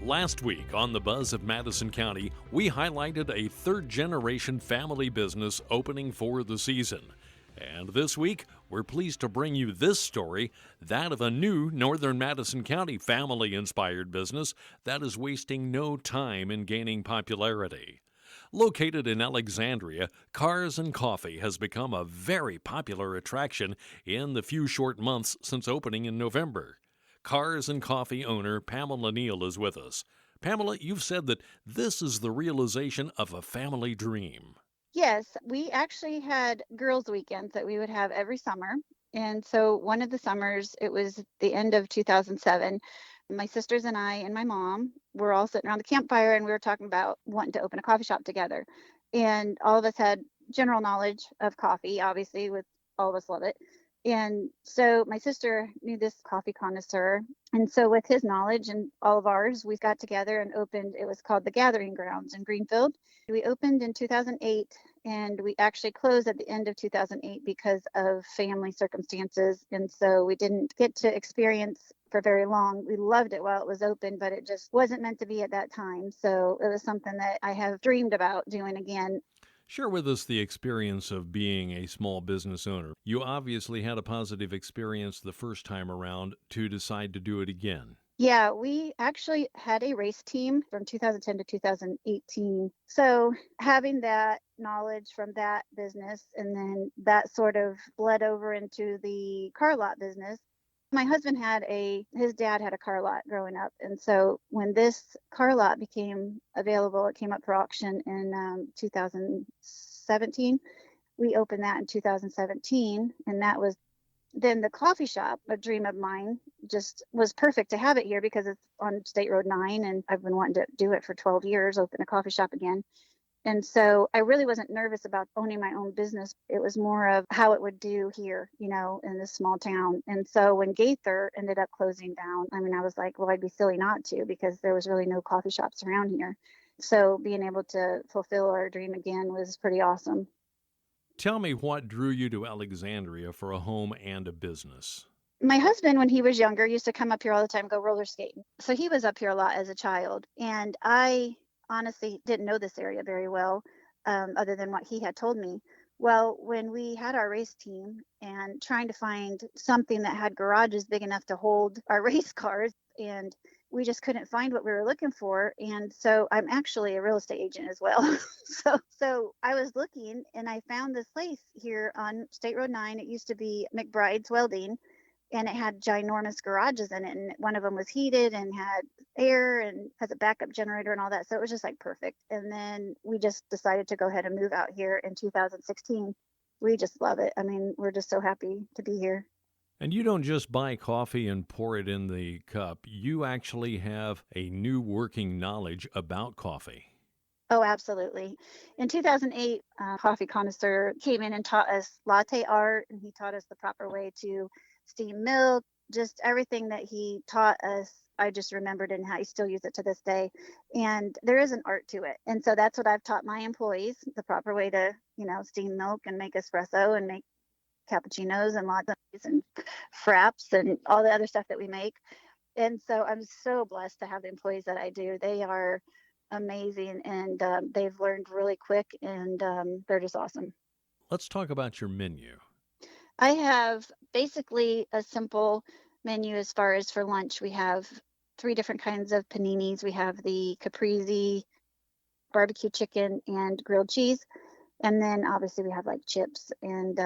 Last week on the Buzz of Madison County, we highlighted a third-generation family business opening for the season. And this week, we're pleased to bring you this story, that of a new northern Madison County family-inspired business that is wasting no time in gaining popularity. Located in Alexandria, Cars and Coffee has become a very popular attraction in the few short months since opening in November. Cars and Coffee owner Pamela Neal is with us. Pamela, you've said that this is the realization of a family dream. Yes, we actually had girls' weekends that we would have every summer. And so one of the summers, it was the end of 2007. My sisters and I and my mom were all sitting around the campfire and we were talking about wanting to open a coffee shop together. And all of us had general knowledge of coffee, obviously, with all of us love it. And so my sister knew this coffee connoisseur. And so with his knowledge and all of ours, we got together and opened, it was called the Gathering Grounds in Greenfield. We opened in 2008 and we actually closed at the end of 2008 because of family circumstances. And so we didn't get to experience for very long. We loved it while it was open, but it just wasn't meant to be at that time. So it was something that I have dreamed about doing again. Share with us the experience of being a small business owner. You obviously had a positive experience the first time around to decide to do it again. Yeah, we actually had a race team from 2010 to 2018. So having that knowledge from that business and then that sort of bled over into the car lot business. My husband his dad had a car lot growing up. And so when this car lot became available, it came up for auction in 2017. We opened that in 2017. And that was then the coffee shop, a dream of mine, just was perfect to have it here because it's on State Road 9 and I've been wanting to do it for 12 years, open a coffee shop again. And so I really wasn't nervous about owning my own business. It was more of how it would do here, in this small town. And so when Gaither ended up closing down, I was like, well, I'd be silly not to because there was really no coffee shops around here. So being able to fulfill our dream again was pretty awesome. Tell me what drew you to Alexandria for a home and a business. My husband, when he was younger, used to come up here all the time, go roller skating. So he was up here a lot as a child. And I honestly didn't know this area very well, other than what he had told me. Well, when we had our race team and trying to find something that had garages big enough to hold our race cars, and we just couldn't find what we were looking for. And so I'm actually a real estate agent as well. So I was looking and I found this place here on State Road 9. It used to be McBride's Welding and it had ginormous garages in it. And one of them was heated and had air and has a backup generator and all that. So it was just like perfect. And then we just decided to go ahead and move out here in 2016. We just love it. We're just so happy to be here. And you don't just buy coffee and pour it in the cup. You actually have a new working knowledge about coffee. Oh, absolutely. In 2008, a coffee connoisseur came in and taught us latte art, and he taught us the proper way to steam milk, just everything that he taught us. I just remembered and how I still use it to this day. And there is an art to it. And so that's what I've taught my employees, the proper way to, steam milk and make espresso and make cappuccinos and lattes and fraps and all the other stuff that we make. And so I'm so blessed to have the employees that I do. They are amazing and they've learned really quick and they're just awesome. Let's talk about your menu. I have basically a simple menu as far as for lunch. We have 3 different kinds of paninis. We have the caprese, barbecue chicken, and grilled cheese. And then obviously we have like chips and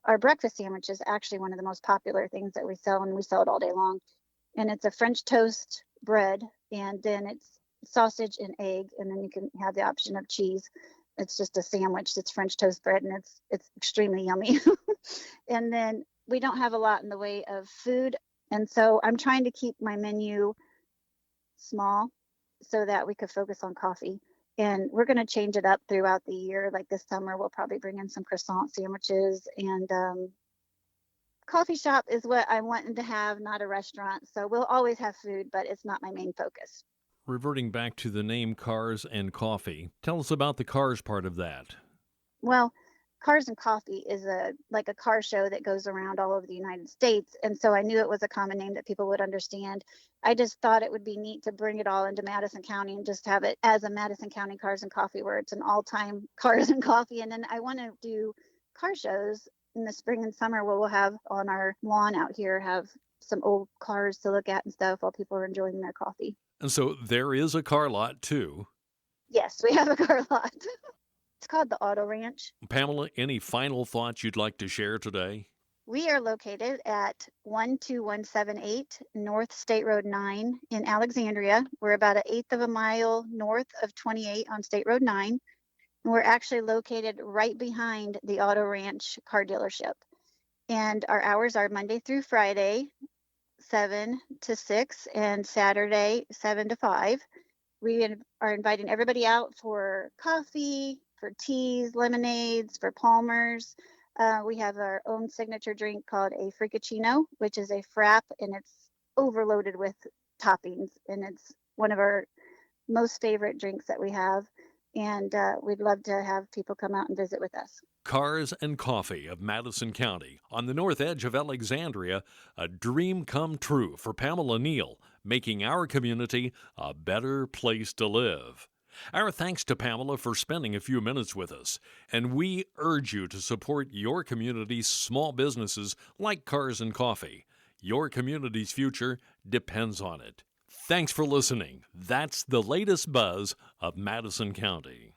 our breakfast sandwich is actually one of the most popular things that we sell, and we sell it all day long. And it's a French toast bread, and then it's sausage and egg, and then you can have the option of cheese. It's just a sandwich. It's French toast bread, and it's extremely yummy. And then we don't have a lot in the way of food, and so I'm trying to keep my menu small so that we could focus on coffee. And we're going to change it up throughout the year. Like this summer, we'll probably bring in some croissant sandwiches. And coffee shop is what I'm wanting to have, not a restaurant. So we'll always have food, but it's not my main focus. Reverting back to the name Cars and Coffee, tell us about the cars part of that. Well, Cars and Coffee is a car show that goes around all over the United States, and so I knew it was a common name that people would understand. I just thought it would be neat to bring it all into Madison County and just have it as a Madison County Cars and Coffee, where it's an all-time cars and coffee. And then I want to do car shows in the spring and summer, where we'll have on our lawn out here, have some old cars to look at and stuff while people are enjoying their coffee. And so there is a car lot too. Yes, we have a car lot. It's called the Auto Ranch. Pamela, any final thoughts you'd like to share today? We are located at 12178 North State Road 9 in Alexandria. We're about an eighth of a mile north of 28 on State Road 9. And we're actually located right behind the Auto Ranch car dealership. And our hours are Monday through Friday, 7 to 6, and Saturday, 7 to 5. We are inviting everybody out for coffee, for teas, lemonades, for Palmers. We have our own signature drink called a Frappuccino, which is a frap, and it's overloaded with toppings. And it's one of our most favorite drinks that we have. And we'd love to have people come out and visit with us. Cars and Coffee of Madison County, on the north edge of Alexandria, a dream come true for Pamela Neal, making our community a better place to live. Our thanks to Pamela for spending a few minutes with us, and we urge you to support your community's small businesses like Cars and Coffee. Your community's future depends on it. Thanks for listening. That's the latest buzz of Madison County.